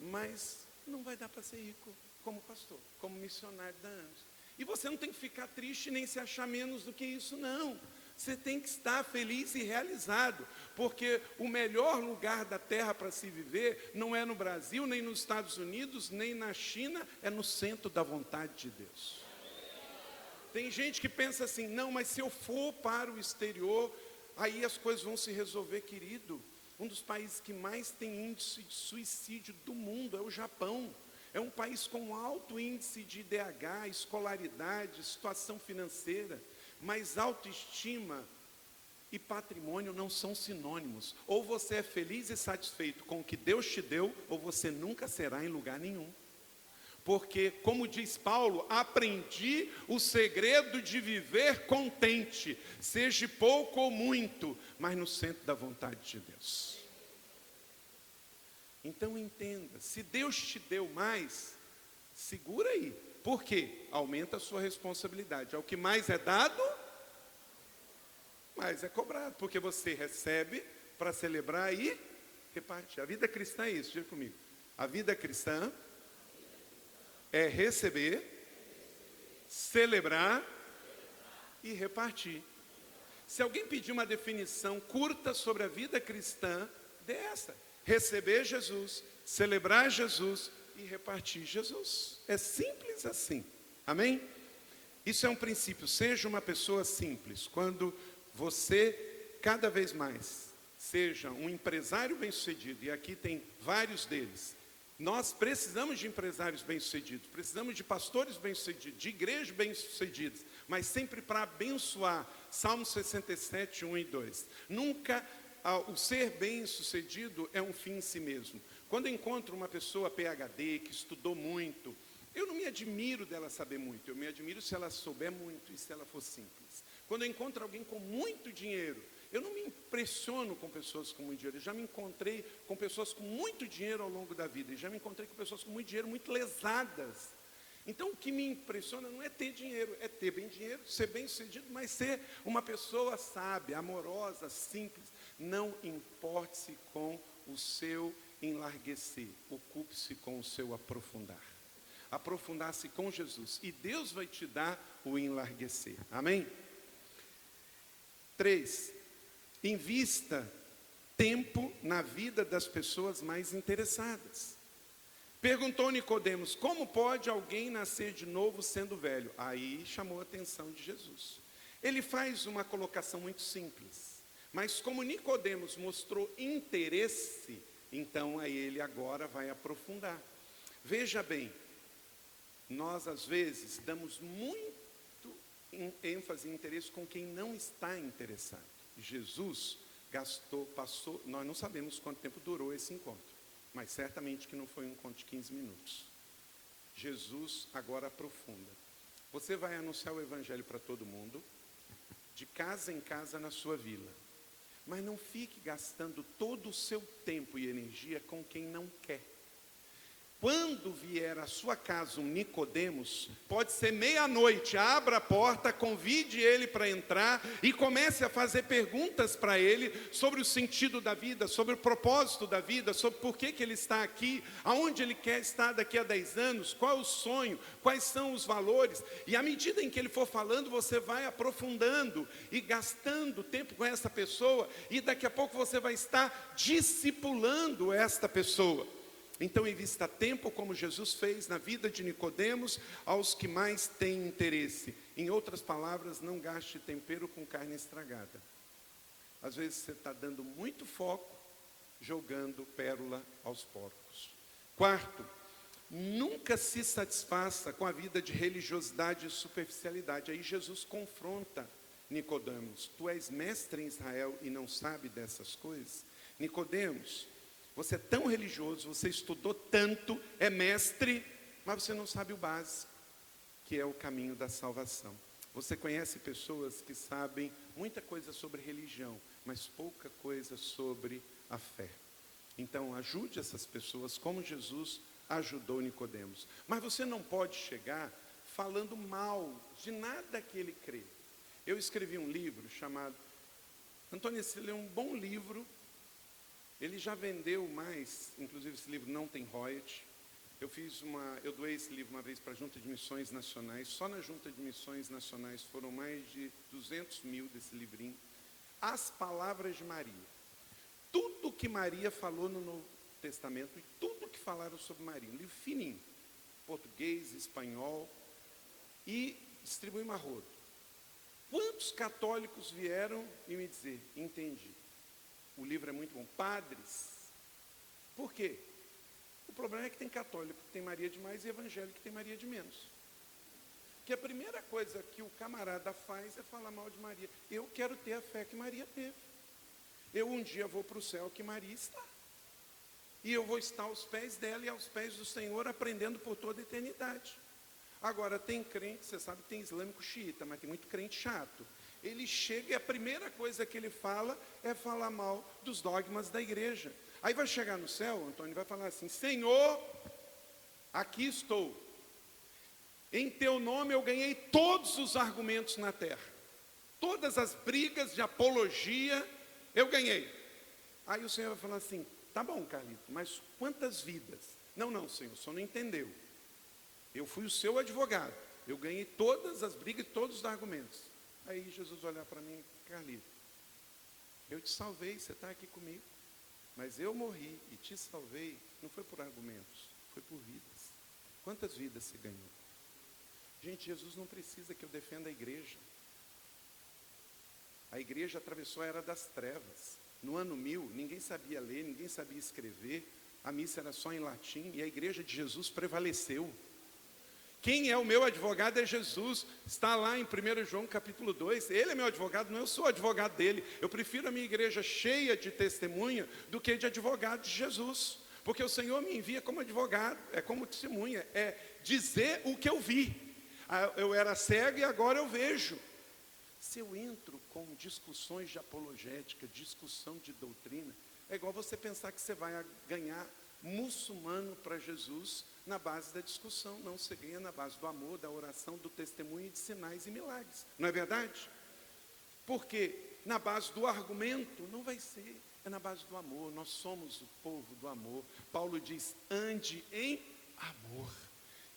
Mas não vai dar para ser rico como pastor, como missionário da anos. E você não tem que ficar triste nem se achar menos do que isso, não. Você tem que estar feliz e realizado, porque o melhor lugar da terra para se viver não é no Brasil, nem nos Estados Unidos, nem na China, é no centro da vontade de Deus. Tem gente que pensa assim, não, mas se eu for para o exterior, aí as coisas vão se resolver, querido. Um dos países que mais tem índice de suicídio do mundo é o Japão. É um país com alto índice de IDH, escolaridade, situação financeira, mas autoestima e patrimônio não são sinônimos. Ou você é feliz e satisfeito com o que Deus te deu, ou você nunca será em lugar nenhum. Porque, como diz Paulo, aprendi o segredo de viver contente, seja pouco ou muito, mas no centro da vontade de Deus. Então entenda, se Deus te deu mais, segura aí. Por quê? Aumenta a sua responsabilidade. Ao que mais é dado, mais é cobrado. Porque você recebe para celebrar e repartir. A vida cristã é isso, diga comigo. A vida cristã é receber, celebrar e repartir. Se alguém pedir uma definição curta sobre a vida cristã, dê essa: receber Jesus, celebrar Jesus e repartir Jesus. É simples assim, amém? Isso é um princípio. Seja uma pessoa simples. Quando você, cada vez mais, seja um empresário bem-sucedido, e aqui tem vários deles. Nós precisamos de empresários bem-sucedidos, precisamos de pastores bem-sucedidos, de igrejas bem-sucedidas, mas sempre para abençoar. Salmo 67, 1 e 2. Nunca o ser bem-sucedido é um fim em si mesmo. Quando eu encontro uma pessoa PhD, que estudou muito, eu não me admiro dela saber muito, eu me admiro se ela souber muito e se ela for simples. Quando eu encontro alguém com muito dinheiro, eu não me impressiono com pessoas com muito dinheiro. Eu já me encontrei com pessoas com muito dinheiro ao longo da vida. E já me encontrei com pessoas com muito dinheiro, muito lesadas. Então, o que me impressiona não é ter dinheiro, é ter bem dinheiro, ser bem-sucedido, mas ser uma pessoa sábia, amorosa, simples. Não importe-se com o seu enlarguecer, ocupe-se com o seu aprofundar. Aprofundar-se com Jesus. E Deus vai te dar o enlarguecer. Amém? 3. Invista tempo na vida das pessoas mais interessadas. Perguntou Nicodemos: como pode alguém nascer de novo sendo velho? Aí chamou a atenção de Jesus. Ele faz uma colocação muito simples, mas como Nicodemos mostrou interesse, então aí ele agora vai aprofundar. Veja bem, nós às vezes damos muito ênfase e interesse com quem não está interessado. Jesus passou, nós não sabemos quanto tempo durou esse encontro, mas certamente que não foi um encontro de 15 minutos. Jesus agora aprofunda. Você vai anunciar o evangelho para todo mundo, de casa em casa na sua vila, mas não fique gastando todo o seu tempo e energia com quem não quer. Quando vier à sua casa um Nicodemos, pode ser meia-noite, abra a porta, convide ele para entrar e comece a fazer perguntas para ele sobre o sentido da vida, sobre o propósito da vida, sobre por que ele está aqui, aonde ele quer estar daqui a 10 anos, qual é o sonho, quais são os valores. E à medida em que ele for falando, você vai aprofundando e gastando tempo com essa pessoa, e daqui a pouco você vai estar discipulando esta pessoa. Então invista tempo, como Jesus fez na vida de Nicodemos, aos que mais têm interesse. Em outras palavras, não gaste tempero com carne estragada. Às vezes você está dando muito foco, jogando pérola aos porcos. 4, nunca se satisfaça com a vida de religiosidade e superficialidade. Aí Jesus confronta Nicodemos: tu és mestre em Israel e não sabe dessas coisas? Nicodemos, você é tão religioso, você estudou tanto, é mestre, mas você não sabe o básico, que é o caminho da salvação. Você conhece pessoas que sabem muita coisa sobre religião, mas pouca coisa sobre a fé. Então ajude essas pessoas como Jesus ajudou Nicodemos. Mas você não pode chegar falando mal de nada que ele crê. Eu escrevi um livro chamado... Antônio, esse é um bom livro. Ele já vendeu mais, inclusive esse livro não tem royalty. Eu doei esse livro uma vez para a Junta de Missões Nacionais. Só na Junta de Missões Nacionais foram mais de 200 mil desse livrinho. As palavras de Maria. Tudo que Maria falou no Novo Testamento e tudo que falaram sobre Maria. Um livro fininho, português, espanhol, e distribui uma roda. Quantos católicos vieram e me dizer: entendi. O livro é muito bom. Padres. Por quê? O problema é que tem católico que tem Maria de mais e evangélico que tem Maria de menos. Que a primeira coisa que o camarada faz é falar mal de Maria. Eu quero ter a fé que Maria teve. Eu um dia vou para o céu que Maria está. E eu vou estar aos pés dela e aos pés do Senhor, aprendendo por toda a eternidade. Agora, tem crente, você sabe que tem islâmico xiita, mas tem muito crente chato. Ele chega e a primeira coisa que ele fala é falar mal dos dogmas da igreja. Aí vai chegar no céu, Antônio, vai falar assim: Senhor, aqui estou. Em teu nome eu ganhei todos os argumentos na terra. Todas as brigas de apologia eu ganhei. Aí o Senhor vai falar assim: tá bom, Carlito, mas quantas vidas? Não, Senhor, o Senhor não entendeu. Eu fui o seu advogado. Eu ganhei todas as brigas e todos os argumentos. Aí Jesus vai olhar para mim: Carlito, eu te salvei, você está aqui comigo. Mas eu morri e te salvei, não foi por argumentos, foi por vidas. Quantas vidas você ganhou? Gente, Jesus não precisa que eu defenda a igreja. A igreja atravessou a era das trevas. No ano 1000, ninguém sabia ler, ninguém sabia escrever. A missa era só em latim e a igreja de Jesus prevaleceu. Quem é o meu advogado é Jesus. Está lá em 1 João capítulo 2. Ele é meu advogado, não eu sou advogado dele. Eu prefiro a minha igreja cheia de testemunha do que de advogado de Jesus. Porque o Senhor me envia como advogado, é como testemunha, é dizer o que eu vi. Eu era cego e agora eu vejo. Se eu entro com discussões de apologética, discussão de doutrina, é igual você pensar que você vai ganhar muçulmano para Jesus na base da discussão. Não, você ganha na base do amor, da oração, do testemunho e de sinais e milagres. Não é verdade? Porque na base do argumento não vai ser, é na base do amor. Nós somos o povo do amor. Paulo diz: ande em amor.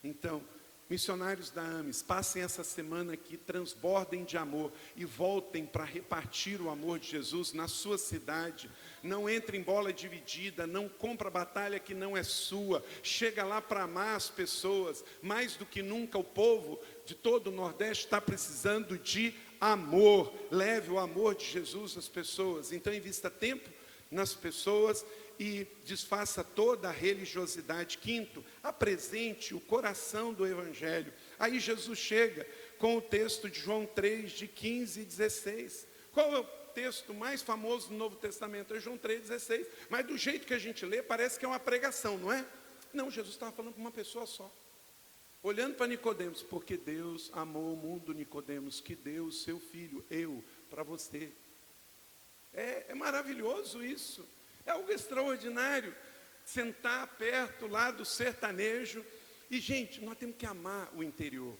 Então, missionários da AMES, passem essa semana aqui, transbordem de amor e voltem para repartir o amor de Jesus na sua cidade. Não entre em bola dividida, não compra batalha que não é sua. Chega lá para amar as pessoas. Mais do que nunca, o povo de todo o Nordeste está precisando de amor. Leve o amor de Jesus às pessoas. Então, invista tempo nas pessoas e desfaça toda a religiosidade. Quinto, apresente o coração do Evangelho. Aí Jesus chega com o texto de João 3, de 15 e 16. Qual é o texto mais famoso do Novo Testamento? É João 3, 16. Mas do jeito que a gente lê, parece que é uma pregação, não é? Não, Jesus estava falando para uma pessoa só. Olhando para Nicodemos: porque Deus amou o mundo, Nicodemos, que deu o seu filho, eu, para você. É maravilhoso isso. É algo extraordinário, sentar perto lá do sertanejo. E, gente, nós temos que amar o interior.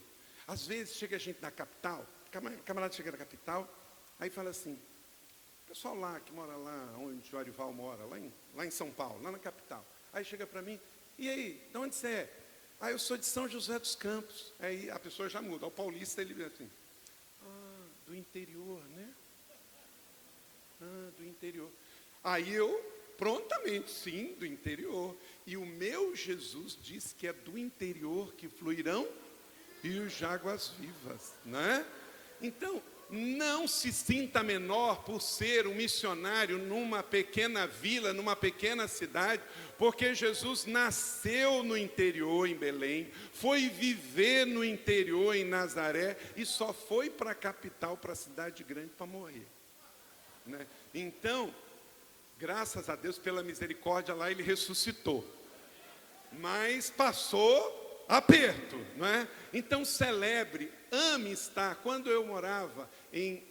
Às vezes chega a gente da capital, o camarada chega da capital, aí fala assim: o pessoal lá que mora lá onde o Arival mora, lá em São Paulo, lá na capital. Aí chega para mim: e aí, de onde você é? Ah, eu sou de São José dos Campos. Aí a pessoa já muda, ao paulista ele diz assim: do interior, né? Do interior. Aí eu, prontamente, sim, do interior. E o meu Jesus diz que é do interior que fluirão rios de águas vivas, né? Então, não se sinta menor por ser um missionário numa pequena vila, numa pequena cidade, porque Jesus nasceu no interior, em Belém, foi viver no interior, em Nazaré, e só foi para a capital, para a cidade grande, para morrer, né? Então, graças a Deus, pela misericórdia lá, ele ressuscitou. Mas passou aperto, não é? Então celebre, ame estar. Quando eu morava em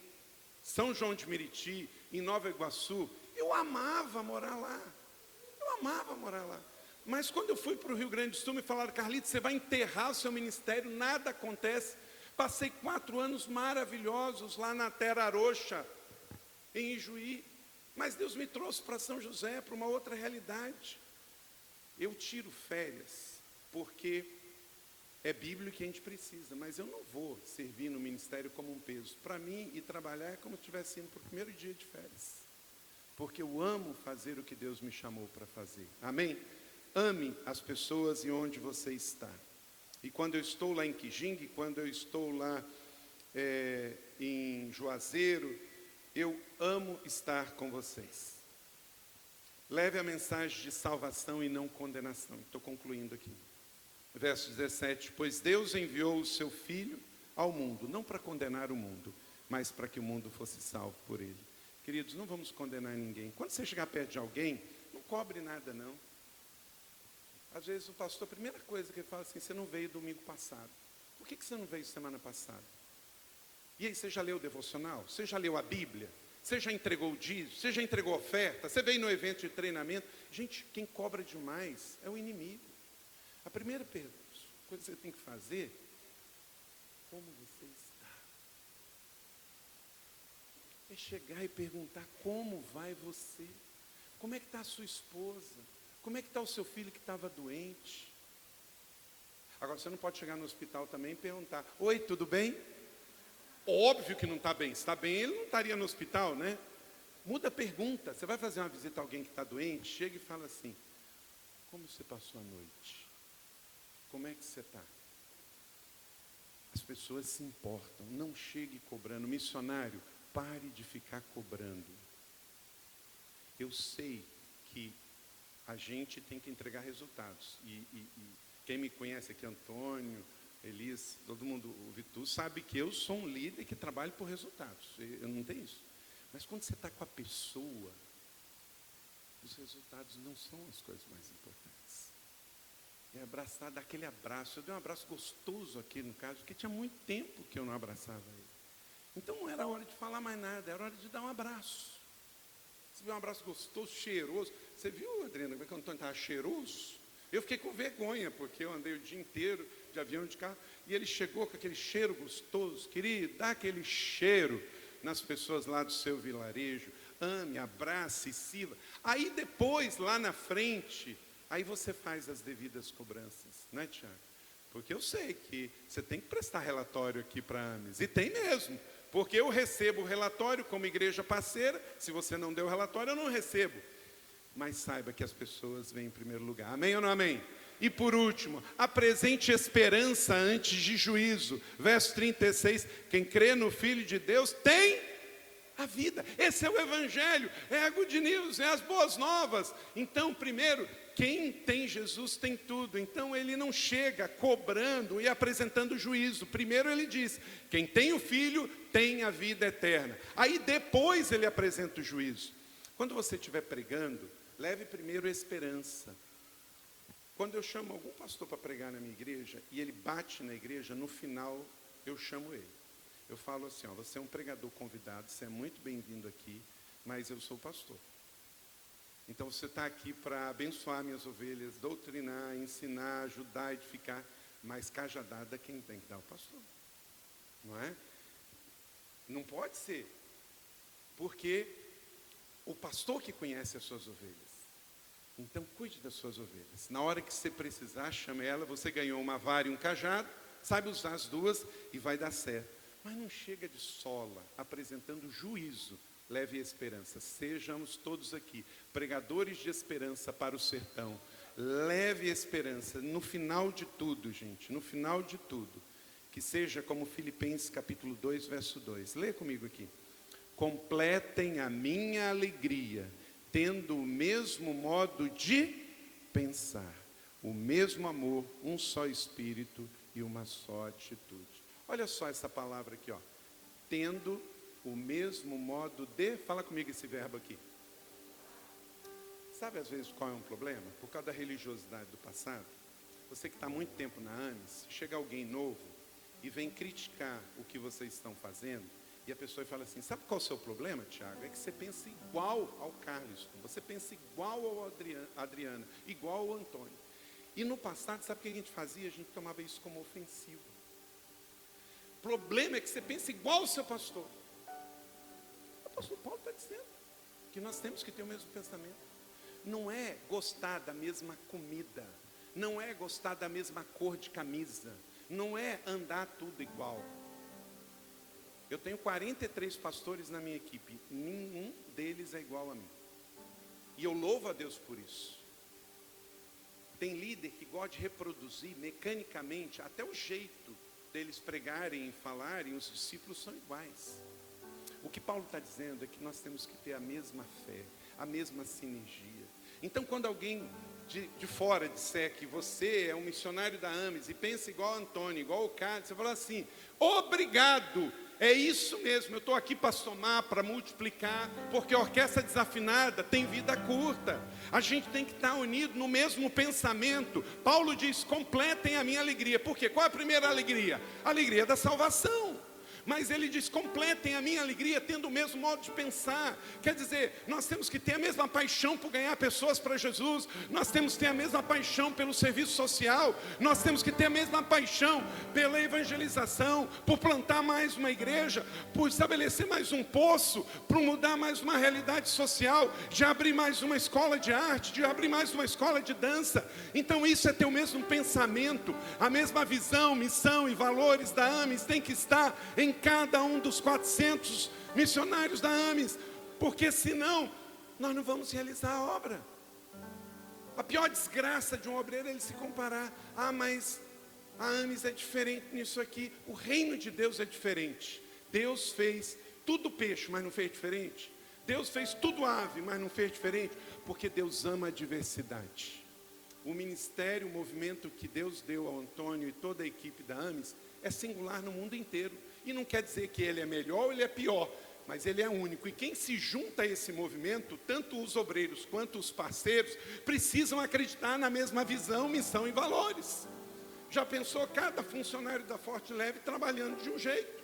São João de Meriti, em Nova Iguaçu, eu amava morar lá. Mas quando eu fui para o Rio Grande do Sul, me falaram: Carlito, você vai enterrar o seu ministério, nada acontece. Passei 4 anos maravilhosos lá na Terra Roxa, em Ijuí. Mas Deus me trouxe para São José, para uma outra realidade. Eu tiro férias, porque é bíblico que a gente precisa, mas eu não vou servir no ministério como um peso. Para mim, ir trabalhar é como se estivesse indo para o primeiro dia de férias. Porque eu amo fazer o que Deus me chamou para fazer. Amém? Ame as pessoas e onde você está. E quando eu estou lá em Quijingue, quando eu estou lá em Juazeiro, eu amo estar com vocês. Leve a mensagem de salvação e não condenação. Estou concluindo aqui. Verso 17: pois Deus enviou o seu Filho ao mundo, não para condenar o mundo, mas para que o mundo fosse salvo por ele. Queridos, não vamos condenar ninguém. Quando você chegar perto de alguém, não cobre nada, não. Às vezes o pastor, a primeira coisa que ele fala assim: você não veio domingo passado. Por que você não veio semana passada? E aí, você já leu o devocional? Você já leu a Bíblia? Você já entregou o dízimo? Você já entregou a oferta? Você veio no evento de treinamento? Gente, quem cobra demais é o inimigo. A primeira coisa que você tem que fazer, como você está? É chegar e perguntar como vai você? Como é que está a sua esposa? Como é que está o seu filho que estava doente? Agora, você não pode chegar no hospital também e perguntar: oi, tudo bem? Óbvio que não está bem. Se está bem, ele não estaria no hospital, né? Muda a pergunta. Você vai fazer uma visita a alguém que está doente, chega e fala assim: como você passou a noite? Como é que você está? As pessoas se importam. Não chegue cobrando. Missionário, pare de ficar cobrando. Eu sei que a gente tem que entregar resultados. E quem me conhece aqui, Antônio, Elis, todo mundo, o Vitor, sabe que eu sou um líder que trabalho por resultados. Eu não tenho isso. Mas quando você está com a pessoa, os resultados não são as coisas mais importantes. É abraçar, dar aquele abraço. Eu dei um abraço gostoso aqui no caso, porque tinha muito tempo que eu não abraçava ele. Então não era hora de falar mais nada, era hora de dar um abraço. Você viu um abraço gostoso, cheiroso. Você viu, Adriana, como é que o Antônio estava cheiroso? Eu fiquei com vergonha, porque eu andei o dia inteiro de avião, de carro, e ele chegou com aquele cheiro gostoso. Querido, dá aquele cheiro nas pessoas lá do seu vilarejo. Ame, abrace, sirva. Aí depois, lá na frente, aí você faz as devidas cobranças, não é, Tiago? Porque eu sei que você tem que prestar relatório aqui para a AMES, e tem mesmo. Porque eu recebo o relatório como igreja parceira. Se você não deu o relatório, eu não recebo. Mas saiba que as pessoas vêm em primeiro lugar. Amém ou não amém? E por último, apresente esperança antes de juízo. Verso 36, quem crê no Filho de Deus tem a vida. Esse é o Evangelho, é a Good News, é as boas novas. Então, primeiro, quem tem Jesus tem tudo. Então ele não chega cobrando e apresentando juízo. Primeiro ele diz: quem tem o Filho tem a vida eterna. Aí depois ele apresenta o juízo. Quando você estiver pregando, leve primeiro a esperança. Quando eu chamo algum pastor para pregar na minha igreja e ele bate na igreja, no final eu chamo ele. Eu falo assim: ó, você é um pregador convidado, você é muito bem-vindo aqui, mas eu sou pastor. Então você está aqui para abençoar minhas ovelhas, doutrinar, ensinar, ajudar, edificar, mas cajadada quem tem que dar? O pastor, não é? Não pode ser, porque o pastor que conhece as suas ovelhas. Então cuide das suas ovelhas. Na hora que você precisar, chame ela. Você ganhou uma vara e um cajado, sabe usar as duas e vai dar certo. Mas não chega de sola, apresentando juízo. Leve a esperança. Sejamos todos aqui pregadores de esperança para o sertão. Leve a esperança. No final de tudo, gente, no final de tudo, que seja como Filipenses capítulo 2, verso 2. Lê comigo aqui. Completem a minha alegria, tendo o mesmo modo de pensar, o mesmo amor, um só espírito e uma só atitude. Olha só essa palavra aqui, ó. Tendo o mesmo modo de... Fala comigo esse verbo aqui. Sabe às vezes qual é um problema? Por causa da religiosidade do passado. Você que está há muito tempo na AMES, chega alguém novo e vem criticar o que vocês estão fazendo, e a pessoa fala assim: sabe qual é o seu problema, Tiago? É que você pensa igual ao Carlos, você pensa igual ao Adriana, igual ao Antônio. E no passado, sabe o que a gente fazia? A gente tomava isso como ofensivo. O problema é que você pensa igual ao seu pastor. O pastor Paulo está dizendo que nós temos que ter o mesmo pensamento. Não é gostar da mesma comida, não é gostar da mesma cor de camisa, não é andar tudo igual. Eu tenho 43 pastores na minha equipe, nenhum deles é igual a mim. E eu louvo a Deus por isso. Tem líder que gosta de reproduzir mecanicamente, até o jeito deles pregarem e falarem, os discípulos são iguais. O que Paulo está dizendo é que nós temos que ter a mesma fé, a mesma sinergia. Então, quando alguém de fora disser que você é um missionário da AMES e pensa igual a Antônio, igual o Carlos, você fala assim: obrigado, é isso mesmo, eu estou aqui para somar, para multiplicar, porque a orquestra desafinada tem vida curta. A gente tem que estar unido no mesmo pensamento. Paulo diz: completem a minha alegria. Por quê? Qual é a primeira alegria? A alegria da salvação. Mas ele diz, completem a minha alegria tendo o mesmo modo de pensar. Quer dizer, nós temos que ter a mesma paixão por ganhar pessoas para Jesus. Nós temos que ter a mesma paixão pelo serviço social. Nós temos que ter a mesma paixão pela evangelização, por plantar mais uma igreja, por estabelecer mais um poço, por mudar mais uma realidade social, de abrir mais uma escola de arte, de abrir mais uma escola de dança. Então isso é ter o mesmo pensamento, a mesma visão, missão e valores da AMES tem que estar em cada um dos 400 missionários da AMES, porque senão nós não vamos realizar a obra. A pior desgraça de um obreiro é ele se comparar. Ah, mas a AMES é diferente nisso aqui. O reino de Deus é diferente. Deus fez tudo peixe, mas não fez diferente. Deus fez tudo ave, mas não fez diferente, porque Deus ama a diversidade. O ministério, o movimento que Deus deu ao Antônio e toda a equipe da AMES é singular no mundo inteiro. E não quer dizer que ele é melhor ou ele é pior, mas ele é único. E quem se junta a esse movimento, tanto os obreiros quanto os parceiros, precisam acreditar na mesma visão, missão e valores. Já pensou cada funcionário da Forte Leve trabalhando de um jeito?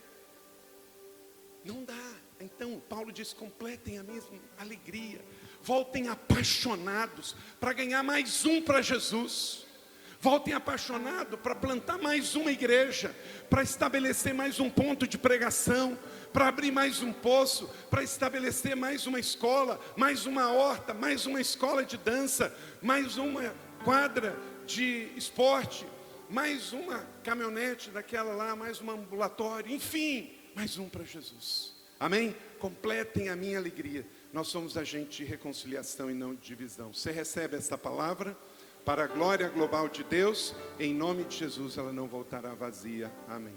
Não dá. Então Paulo diz, completem a mesma alegria. Voltem apaixonados para ganhar mais um para Jesus. Voltem apaixonados para plantar mais uma igreja, para estabelecer mais um ponto de pregação, para abrir mais um poço, para estabelecer mais uma escola, mais uma horta, mais uma escola de dança, mais uma quadra de esporte, mais uma caminhonete daquela lá, mais um ambulatório, enfim, mais um para Jesus. Amém? Completem a minha alegria. Nós somos agentes de reconciliação e não de divisão. Você recebe essa palavra? Para a glória global de Deus, em nome de Jesus, ela não voltará vazia. Amém.